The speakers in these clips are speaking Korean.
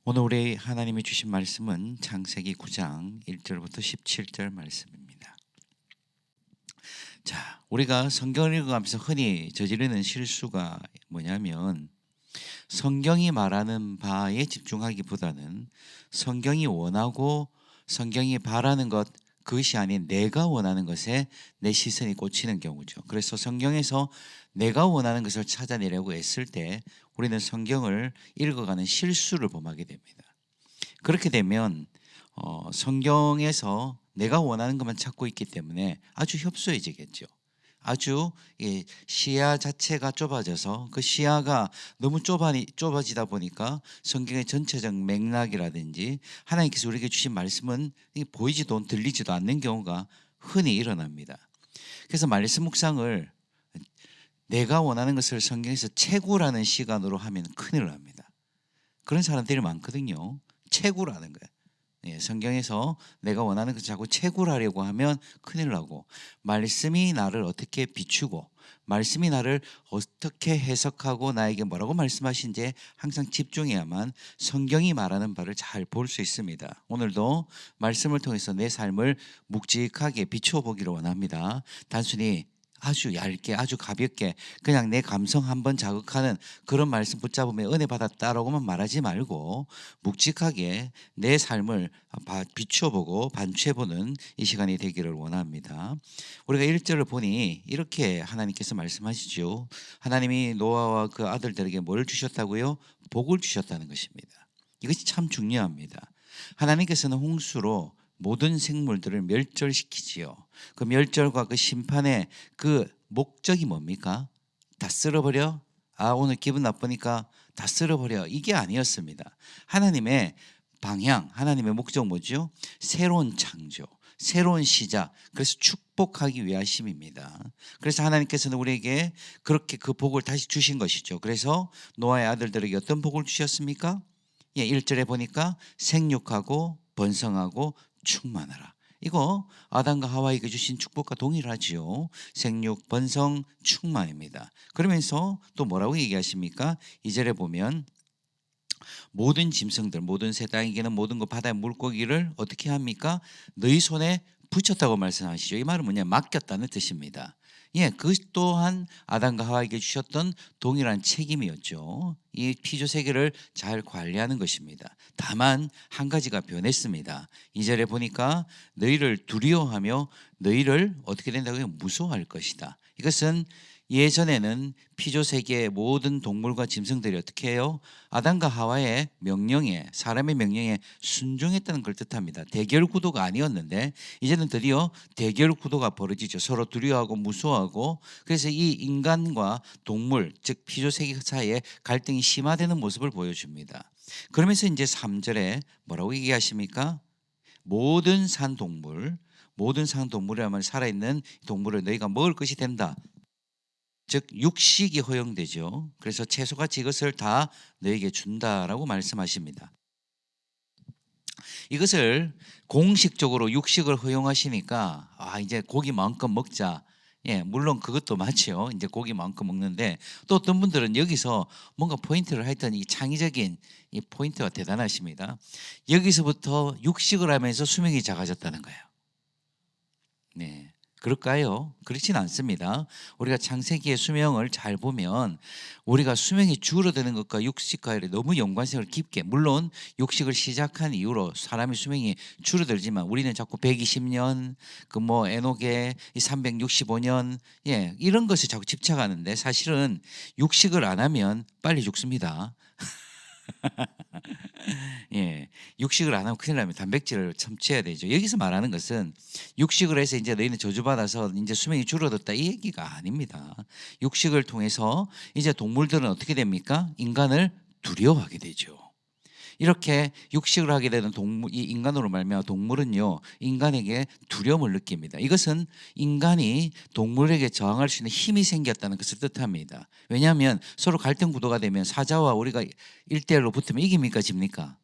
오늘 우리 하나님이 주신 말씀은 창세기 9장 1절부터 17절 말씀입니다. 자, 우리가 성경을 읽어가면서 흔히 저지르는 실수가 뭐냐면 성경이 말하는 바에 집중하기보다는 성경이 원하고 성경이 바라는 것, 그것이 아닌 내가 원하는 것에 내 시선이 꽂히는 경우죠. 그래서 성경에서 내가 원하는 것을 찾아내려고 애쓸 때 우리는 성경을 읽어가는 실수를 범하게 됩니다. 그렇게 되면 성경에서 내가 원하는 것만 찾고 있기 때문에 아주 협소해지겠죠. 아주 시야 자체가 좁아져서 그 시야가 너무 좁아지다 보니까 성경의 전체적 맥락이라든지 하나님께서 우리에게 주신 말씀은 보이지도 들리지도 않는 경우가 흔히 일어납니다. 그래서 말씀 묵상을 내가 원하는 것을 성경에서 채구라는 시간으로 하면 큰일 납니다. 그런 사람들이 많거든요. 채구라는 거예요. 성경에서 내가 원하는 것을 자꾸 채굴 하려고 하면 큰일 나고, 말씀이 나를 어떻게 비추고 말씀이 나를 어떻게 해석하고 나에게 뭐라고 말씀하신지 항상 집중해야만 성경이 말하는 바를 잘 볼 수 있습니다. 오늘도 말씀을 통해서 내 삶을 묵직하게 비추어 보기를 원합니다. 단순히 아주 얇게 아주 가볍게 그냥 내 감성 한번 자극하는 그런 말씀 붙잡으면 은혜 받았다라고만 말하지 말고 묵직하게 내 삶을 비추어보고 반추해보는 이 시간이 되기를 원합니다. 우리가 1절을 보니 이렇게 하나님께서 말씀하시죠. 하나님이 노아와 그 아들들에게 뭘 주셨다고요? 복을 주셨다는 것입니다. 이것이 참 중요합니다. 하나님께서는 홍수로 모든 생물들을 멸절시키지요. 그 멸절과 그 심판의 그 목적이 뭡니까? 다 쓸어버려? 오늘 기분 나쁘니까 다 쓸어버려. 이게 아니었습니다. 하나님의 방향, 하나님의 목적 뭐죠? 새로운 창조, 새로운 시작, 그래서 축복하기 위하심입니다. 그래서 하나님께서는 우리에게 그렇게 그 복을 다시 주신 것이죠. 그래서 노아의 아들들에게 어떤 복을 주셨습니까? 1절에 보니까 생육하고 번성하고 충만하라. 이거 아담과 하와에게 주신 축복과 동일하지요. 생육, 번성, 충만입니다. 그러면서 또 뭐라고 얘기하십니까? 2절에 보면 모든 짐승들, 모든 새 땅에게는 모든 것 바다의 물고기를 어떻게 합니까? 너희 손에 붙였다고 말씀하시죠. 이 말은 뭐냐? 맡겼다는 뜻입니다. 그 또한 아담과 하와에게 주셨던 동일한 책임이었죠. 이 피조 세계를 잘 관리하는 것입니다. 다만 한 가지가 변했습니다. 2절에 보니까 너희를 두려워하며 너희를 어떻게 된다고요? 무서워할 것이다. 이것은 예전에는 피조 세계의 모든 동물과 짐승들이 어떻게 해요? 아담과 하와의 명령에, 사람의 명령에 순종했다는 걸 뜻합니다. 대결 구도가 아니었는데 이제는 드디어 대결 구도가 벌어지죠. 서로 두려워하고 무서워하고, 그래서 이 인간과 동물, 즉 피조 세계 사이에 갈등이 심화되는 모습을 보여줍니다. 그러면서 이제 3절에 뭐라고 얘기하십니까? 모든 산동물이라면 살아있는 동물을 너희가 먹을 것이 된다. 즉 육식이 허용되죠. 그래서 채소같이 이것을 다 너에게 준다라고 말씀하십니다. 이것을 공식적으로 육식을 허용하시니까 이제 고기 마음껏 먹자. 물론 그것도 맞죠. 이제 고기 마음껏 먹는데 또 어떤 분들은 여기서 뭔가 포인트를 하여튼 이 창의적인 이 포인트가 대단하십니다. 여기서부터 육식을 하면서 수명이 작아졌다는 거예요. 네. 그럴까요? 그렇진 않습니다. 우리가 창세기의 수명을 잘 보면 우리가 수명이 줄어드는 것과 육식과의 너무 연관성을 깊게, 물론 육식을 시작한 이후로 사람의 수명이 줄어들지만 우리는 자꾸 120년, 에녹의 365년, 이런 것에 자꾸 집착하는데 사실은 육식을 안 하면 빨리 죽습니다. 육식을 안 하면 큰일 납니다. 단백질을 섭취해야 되죠. 여기서 말하는 것은 육식을 해서 이제 너희는 저주받아서 이제 수명이 줄어들었다 이 얘기가 아닙니다. 육식을 통해서 이제 동물들은 어떻게 됩니까? 인간을 두려워하게 되죠. 이렇게 육식을 하게 되는 이 인간으로 말미암아 동물은요 인간에게 두려움을 느낍니다. 이것은 인간이 동물에게 저항할 수 있는 힘이 생겼다는 것을 뜻합니다. 왜냐하면 서로 갈등 구도가 되면 사자와 우리가 1대1로 붙으면 이깁니까 집니까?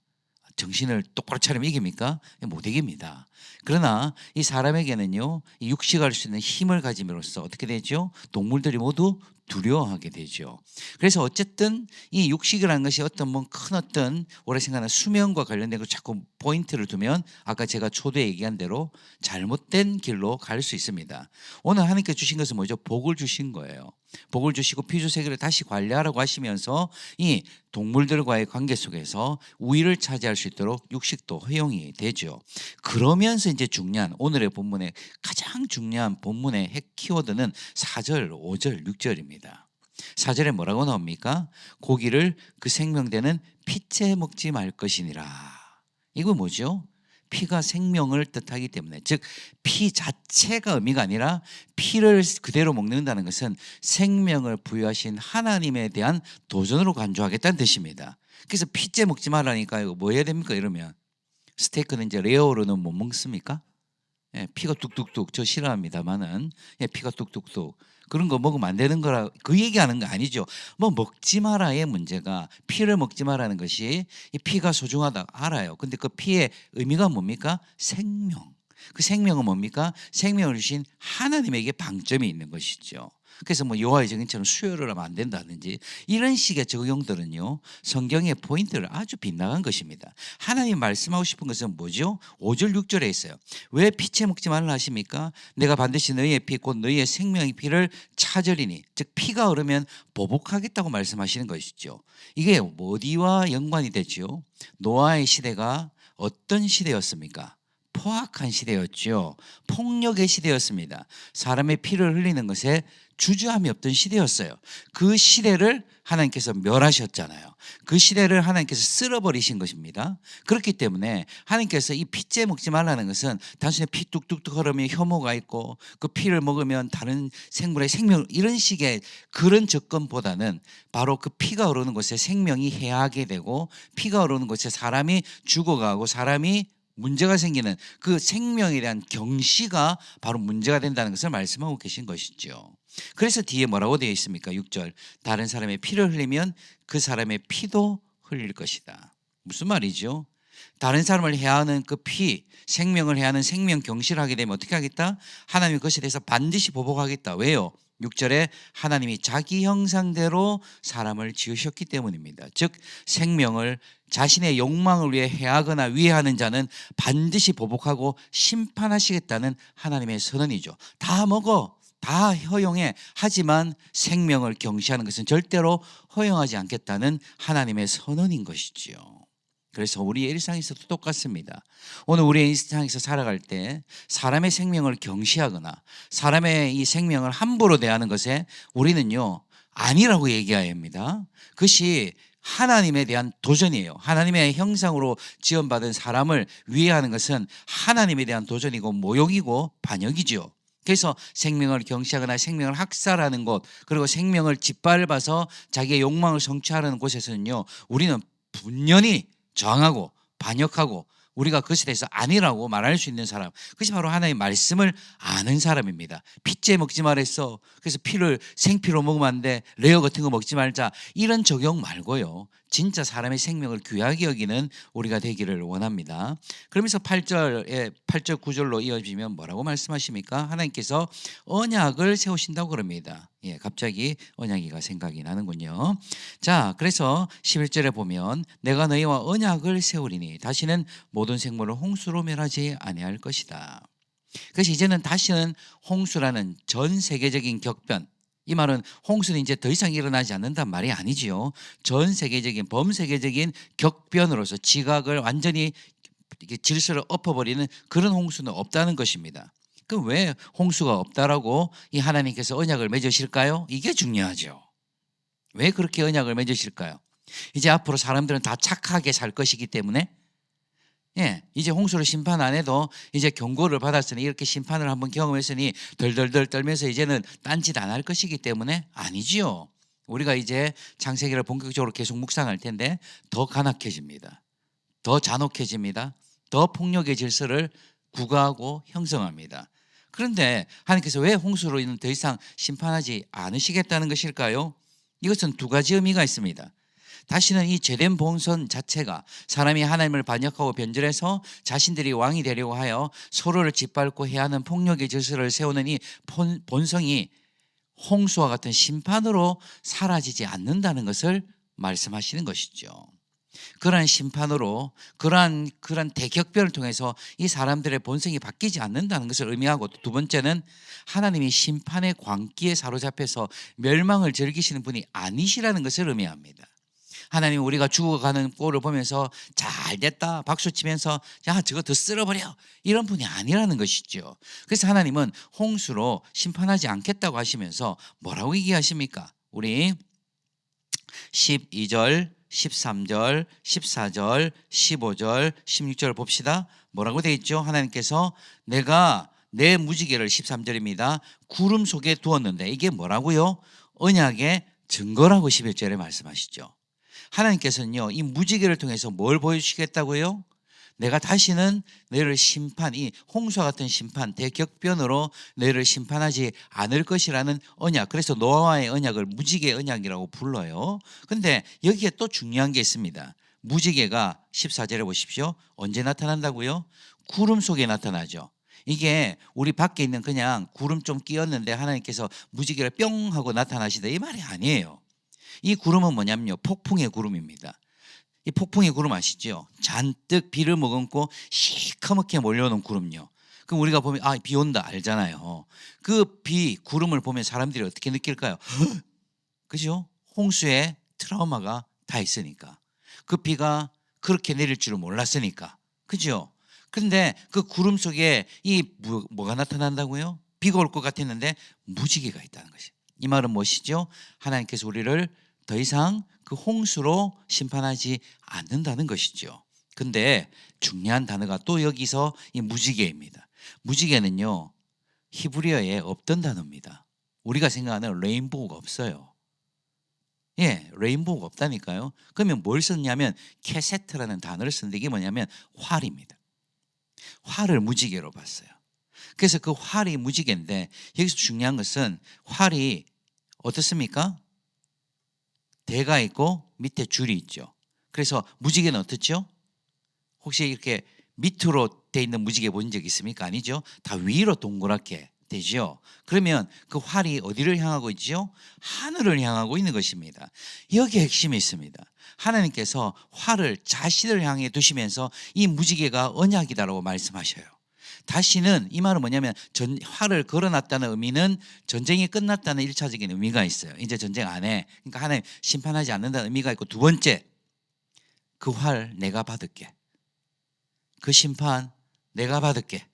정신을 똑바로 차리면 이깁니까? 못 이깁니다. 그러나 이 사람에게는요 이 육식할 수 있는 힘을 가짐으로써 어떻게 되죠? 동물들이 모두 두려워하게 되죠. 그래서 어쨌든 이 육식이라는 것이 어떤 뭐 큰 어떤 오래 생각하는 수면과 관련된 걸 자꾸 포인트를 두면 아까 제가 초두에 얘기한 대로 잘못된 길로 갈 수 있습니다. 오늘 하나님께 주신 것은 뭐죠? 복을 주신 거예요. 복을 주시고 피조세계를 다시 관리하라고 하시면서 이 동물들과의 관계 속에서 우위를 차지할 수 있도록 육식도 허용이 되죠. 그러면서 이제 중요한 오늘의 본문의 가장 중요한 본문의 핵 키워드는 4절, 5절, 6절입니다. 4절에 뭐라고 나옵니까? 고기를 그 생명되는 피째 먹지 말 것이니라. 이거 뭐죠? 피가 생명을 뜻하기 때문에, 즉 피 자체가 의미가 아니라 피를 그대로 먹는다는 것은 생명을 부여하신 하나님에 대한 도전으로 간주하겠다는 뜻입니다. 그래서 피째 먹지 말라니까 이거 뭐 해야 됩니까? 이러면 스테이크는 이제 레어로는 못 먹습니까? 예, 피가 뚝뚝뚝, 저 싫어합니다만은, 예, 피가 뚝뚝뚝 그런 거 먹으면 안 되는 거라 그 얘기하는 거 아니죠. 뭐 먹지 마라의 문제가 피를 먹지 마라는 것이 이 피가 소중하다 알아요. 근데 그 피의 의미가 뭡니까? 생명. 그 생명은 뭡니까? 생명을 주신 하나님에게 방점이 있는 것이죠. 그래서 뭐 여호와의 증인처럼 수혈을 하면 안 된다든지 이런 식의 적용들은요 성경의 포인트를 아주 빗나간 것입니다. 하나님 말씀하고 싶은 것은 뭐죠? 5절 6절에 있어요. 왜 피채 먹지 말라 하십니까? 내가 반드시 너희의 피 곧 너희의 생명의 피를 찾으리니, 즉 피가 흐르면 보복하겠다고 말씀하시는 것이죠. 이게 어디와 연관이 되죠? 노아의 시대가 어떤 시대였습니까? 포악한 시대였죠. 폭력의 시대였습니다. 사람의 피를 흘리는 것에 주저함이 없던 시대였어요. 그 시대를 하나님께서 멸하셨잖아요. 그 시대를 하나님께서 쓸어버리신 것입니다. 그렇기 때문에 하나님께서 이 피째 먹지 말라는 것은 단순히 피 뚝뚝뚝 흐르면 혐오가 있고 그 피를 먹으면 다른 생물의 생명 이런 식의 그런 접근보다는 바로 그 피가 흐르는 곳에 생명이 해하게 되고 피가 흐르는 곳에 사람이 죽어가고 사람이 문제가 생기는 그 생명에 대한 경시가 바로 문제가 된다는 것을 말씀하고 계신 것이죠. 그래서 뒤에 뭐라고 되어 있습니까? 6절 다른 사람의 피를 흘리면 그 사람의 피도 흘릴 것이다. 무슨 말이죠? 다른 사람을 해하는 그 피, 생명을 해하는 생명 경시를 하게 되면 어떻게 하겠다? 하나님이 그것에 대해서 반드시 보복하겠다. 왜요? 6절에 하나님이 자기 형상대로 사람을 지으셨기 때문입니다. 즉 생명을 자신의 욕망을 위해 해하거나 위해하는 자는 반드시 보복하고 심판하시겠다는 하나님의 선언이죠. 다 먹어, 다 허용해. 하지만 생명을 경시하는 것은 절대로 허용하지 않겠다는 하나님의 선언인 것이죠. 그래서 우리의 일상에서도 똑같습니다. 오늘 우리의 일상에서 살아갈 때 사람의 생명을 경시하거나 사람의 이 생명을 함부로 대하는 것에 우리는요 아니라고 얘기해야 합니다. 그것이 하나님에 대한 도전이에요. 하나님의 형상으로 지원받은 사람을 위해하는 것은 하나님에 대한 도전이고 모욕이고 반역이죠. 그래서 생명을 경시하거나 생명을 학살하는 곳, 그리고 생명을 짓밟아서 자기의 욕망을 성취하려는 곳에서는요 우리는 분연히 저항하고 반역하고 우리가 그것에 대해서 아니라고 말할 수 있는 사람, 그것이 바로 하나님의 말씀을 아는 사람입니다. 피째 먹지 말랬어. 그래서 피를 생피로 먹으면 안 돼. 레어 같은 거 먹지 말자. 이런 적용 말고요. 진짜 사람의 생명을 귀하게 여기는 우리가 되기를 원합니다. 그러면서 8절 9절로 이어지면 뭐라고 말씀하십니까? 하나님께서 언약을 세우신다고 그럽니다. 예, 갑자기 언약이가 생각이 나는군요. 자, 그래서 11절에 보면 내가 너희와 언약을 세우리니 다시는 모든 생물을 홍수로 멸하지 아니할 것이다. 그래서 이제는 다시는 홍수라는 전 세계적인 격변, 이 말은 홍수는 이제 더 이상 일어나지 않는단 말이 아니지요. 전 세계적인 범세계적인 격변으로서 지각을 완전히 질서를 엎어버리는 그런 홍수는 없다는 것입니다. 그럼 왜 홍수가 없다라고 이 하나님께서 언약을 맺으실까요? 이게 중요하죠. 왜 그렇게 언약을 맺으실까요? 이제 앞으로 사람들은 다 착하게 살 것이기 때문에, 예, 이제 홍수를 심판 안 해도 이제 경고를 받았으니 이렇게 심판을 한번 경험했으니 덜덜덜 떨면서 이제는 딴짓 안 할 것이기 때문에 아니지요. 우리가 이제 창세기를 본격적으로 계속 묵상할 텐데 더 간악해집니다. 더 잔혹해집니다. 더 폭력의 질서를 구가하고 형성합니다. 그런데 하나님께서 왜 홍수로 인해 더 이상 심판하지 않으시겠다는 것일까요? 이것은 두 가지 의미가 있습니다. 다시는 이 죄된 본성 자체가 사람이 하나님을 반역하고 변절해서 자신들이 왕이 되려고 하여 서로를 짓밟고 해야 하는 폭력의 질서를 세우는 이 본성이 홍수와 같은 심판으로 사라지지 않는다는 것을 말씀하시는 것이죠. 그러한 심판으로 그러한 대격변을 통해서 이 사람들의 본성이 바뀌지 않는다는 것을 의미하고, 두 번째는 하나님이 심판의 광기에 사로잡혀서 멸망을 즐기시는 분이 아니시라는 것을 의미합니다. 하나님 우리가 죽어가는 꼴을 보면서 잘됐다 박수치면서 야 저거 더 쓸어버려 이런 분이 아니라는 것이죠. 그래서 하나님은 홍수로 심판하지 않겠다고 하시면서 뭐라고 얘기하십니까? 우리 12절 13절 14절 15절 16절 봅시다. 뭐라고 되어 있죠? 하나님께서 내가 내 무지개를 13절입니다. 구름 속에 두었는데, 이게 뭐라고요? 언약의 증거라고 11절에 말씀하시죠. 하나님께서는요 이 무지개를 통해서 뭘 보여주시겠다고요? 내가 다시는 너희를 이 홍수와 같은 심판, 대격변으로 너희를 심판하지 않을 것이라는 언약. 그래서 노아와의 언약을 무지개 언약이라고 불러요. 근데 여기에 또 중요한 게 있습니다. 무지개가 14절에 보십시오. 언제 나타난다고요? 구름 속에 나타나죠. 이게 우리 밖에 있는 그냥 구름 좀 끼었는데 하나님께서 무지개를 뿅 하고 나타나시다 이 말이 아니에요. 이 구름은 뭐냐면요 폭풍의 구름입니다. 이 폭풍의 구름 아시죠? 잔뜩 비를 머금고 시커멓게 몰려오는 구름요. 그럼 우리가 보면 비 온다 알잖아요. 그 구름을 보면 사람들이 어떻게 느낄까요? 그죠? 홍수에 트라우마가 다 있으니까. 그 비가 그렇게 내릴 줄을 몰랐으니까. 그죠? 그런데 그 구름 속에 뭐가 나타난다고요? 비가 올 것 같았는데 무지개가 있다는 것이. 이 말은 무엇이죠? 하나님께서 우리를 더 이상 그 홍수로 심판하지 않는다는 것이죠. 근데 중요한 단어가 또 여기서 이 무지개입니다. 무지개는요 히브리어에 없던 단어입니다. 우리가 생각하는 레인보우가 없어요. 레인보우가 없다니까요. 그러면 뭘 썼냐면 캐세트라는 단어를 썼는데, 이게 뭐냐면 활입니다. 활을 무지개로 봤어요. 그래서 그 활이 무지개인데, 여기서 중요한 것은 활이 어떻습니까? 대가 있고 밑에 줄이 있죠. 그래서 무지개는 어떻죠? 혹시 이렇게 밑으로 돼 있는 무지개 본 적 있습니까? 아니죠. 다 위로 동그랗게 되죠. 그러면 그 활이 어디를 향하고 있죠? 하늘을 향하고 있는 것입니다. 여기에 핵심이 있습니다. 하나님께서 활을 자신을 향해 두시면서 이 무지개가 언약이다라고 말씀하셔요. 다시는, 이 말은 뭐냐면 활을 걸어놨다는 의미는 전쟁이 끝났다는 1차적인 의미가 있어요. 이제 전쟁 안 해. 그러니까 하나님 심판하지 않는다는 의미가 있고, 두 번째 그 활 내가 받을게. 그 심판 내가 받을게.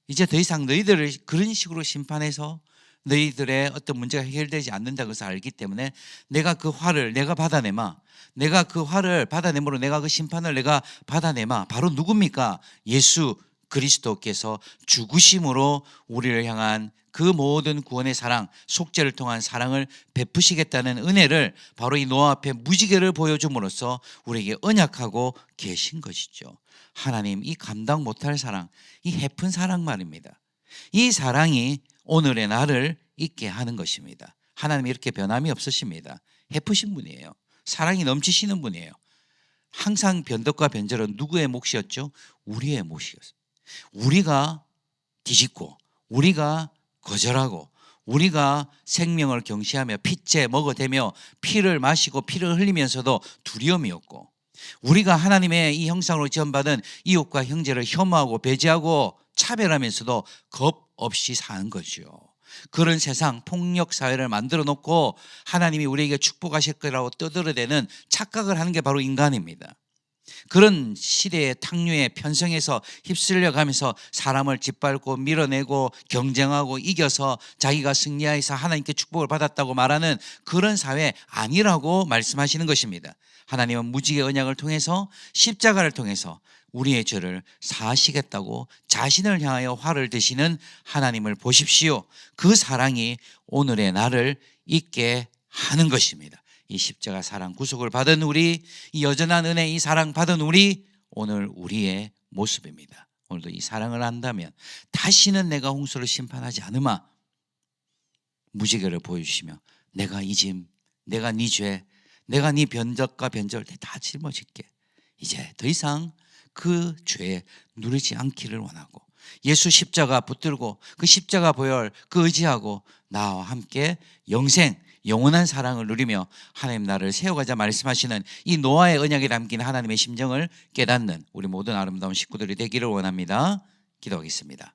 이제 더 이상 너희들을 그런 식으로 심판해서 너희들의 어떤 문제가 해결되지 않는다는 것을 알기 때문에 내가 그 화를 내가 받아내마. 내가 그 화를 받아내므로 내가 그 심판을 내가 받아내마. 바로 누굽니까? 예수 그리스도께서 죽으심으로 우리를 향한 그 모든 구원의 사랑, 속죄를 통한 사랑을 베푸시겠다는 은혜를 바로 이 노아 앞에 무지개를 보여줌으로써 우리에게 언약하고 계신 것이죠. 하나님 이 감당 못할 사랑, 이 해픈 사랑 말입니다. 이 사랑이 오늘의 나를 있게 하는 것입니다. 하나님이 이렇게 변함이 없으십니다. 해프신 분이에요. 사랑이 넘치시는 분이에요. 항상 변덕과 변절은 누구의 몫이었죠? 우리의 몫이었어요. 우리가 뒤집고, 우리가 거절하고, 우리가 생명을 경시하며 핏째 먹어대며 피를 마시고 피를 흘리면서도 두려움이 없고, 우리가 하나님의 이 형상으로 지원받은 이웃과 형제를 혐오하고 배제하고 차별하면서도 겁 없이 사는 거죠. 그런 세상, 폭력 사회를 만들어 놓고 하나님이 우리에게 축복하실 거라고 떠들어대는 착각을 하는 게 바로 인간입니다. 그런 시대의 탕류에 편성해서 휩쓸려 가면서 사람을 짓밟고 밀어내고 경쟁하고 이겨서 자기가 승리해서 하나님께 축복을 받았다고 말하는 그런 사회 아니라고 말씀하시는 것입니다. 하나님은 무지개 언약을 통해서, 십자가를 통해서 우리의 죄를 사하시겠다고 자신을 향하여 화를 드시는 하나님을 보십시오. 그 사랑이 오늘의 나를 있게 하는 것입니다. 이 십자가 사랑 구속을 받은 우리, 이 여전한 은혜, 이 사랑 받은 우리, 오늘 우리의 모습입니다. 오늘도 이 사랑을 안다면 다시는 내가 홍수를 심판하지 않으마 무지개를 보여주시며 내가 이 짐, 내가 네 죄, 내가 네 변적과 변절 다 짊어질게. 이제 더 이상 그 죄에 누르지 않기를 원하고 예수 십자가 붙들고 그 십자가 보혈 그 의지하고 나와 함께 영생 영원한 사랑을 누리며 하나님 나라를 세워가자 말씀하시는 이 노아의 언약에 담긴 하나님의 심정을 깨닫는 우리 모든 아름다운 식구들이 되기를 원합니다. 기도하겠습니다.